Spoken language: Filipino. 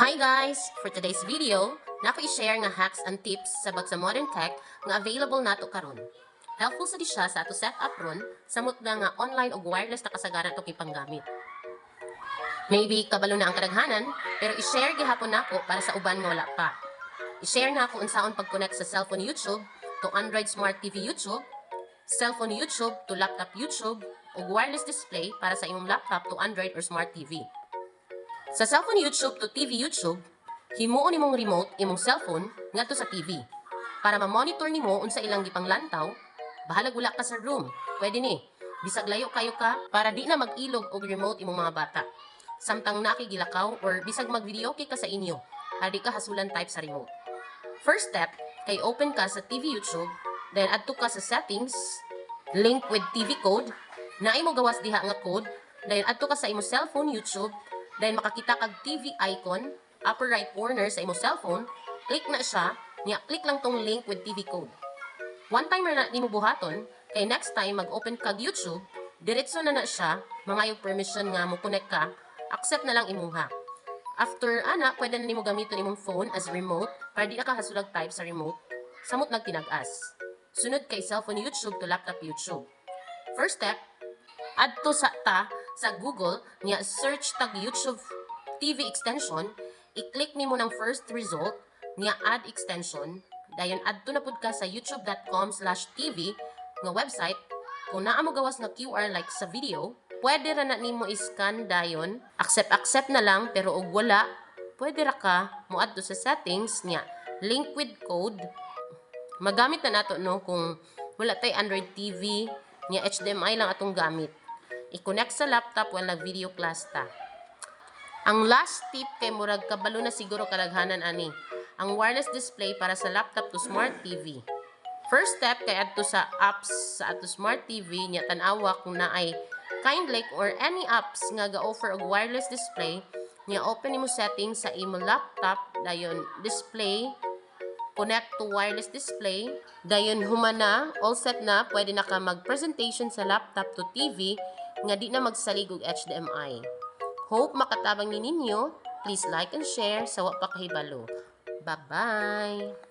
Hi guys! For today's video, nako i-share nga hacks and tips sabag sa modern tech nga available nato karon. Helpful sa di siya sa ato setup ron samot na nga online og wireless na kasagaran to kipanggamit. Maybe kabalo na ang kadaghanan, pero i-share gihapon nako para sa uban nga wala pa. I-share na ako unsaon pag-connect sa cellphone YouTube to Android Smart TV YouTube, cellphone YouTube to laptop YouTube, o wireless display para sa imong laptop to Android or Smart TV. Sa cellphone YouTube to TV YouTube, himuon imong remote imong cellphone ngadto sa TV para ma-monitor nimo unsa ilang gipanglantaw. Bahalag wala ka sa room, pwede ni. Bisag layo kayo ka para di na mag-ilog og remote imong mga bata. Samtang nakigilakaw or bisag mag-video kay ka sa inyo, para di ka hasulan type sa remote. First step, kay open ka sa TV YouTube, then adto ka sa settings, link with TV code, na imo gawas diha nga code, then adto ka sa imo cellphone YouTube, then makakita kag TV icon, upper right corner sa imo cellphone, click na siya, niya click lang tong link with TV code. One timer na nimo buhaton, kay next time mag-open kag YouTube, diretso na siya, mangayog permission nga mo connect ka, accept na lang imuha. After ana, pwede na nimo gamiton imong phone as remote para di na ka hasulag type sa remote, samot nagtinag-as. Sunod kay cellphone YouTube to laptop YouTube. First step, adto sa Google niya search tag YouTube TV extension, i-click nimo ng first result niya add extension, dayon adto na pud ka sa youtube.com/tv nga website. Kung naa mo gawas nga QR like sa video, pwede ra na nimo i-scan dayon, accept na lang, pero og wala, pwede ra ka moadto sa settings niya link with code. Magamit na nato no kung wala tay Android TV niya HDMI lang atong gamit. I-connect sa laptop while nag-video class ta. Ang last tip kay murag kabalo na siguro kadaghanan ani, ang wireless display para sa laptop to smart TV. First step kay adto sa apps sa ato smart TV nya tan-awa kung naay Kindlake or any apps nga ga-offer og wireless display, nya open nimo settings sa imo laptop, dayon display, connect to wireless display, dayon humana, all set na, pwede na ka mag-presentation sa laptop to TV nga di na magsalig og HDMI. Hope makatabang ni ninyo. Please like and share sa wa pa kahibalo. Bye-bye!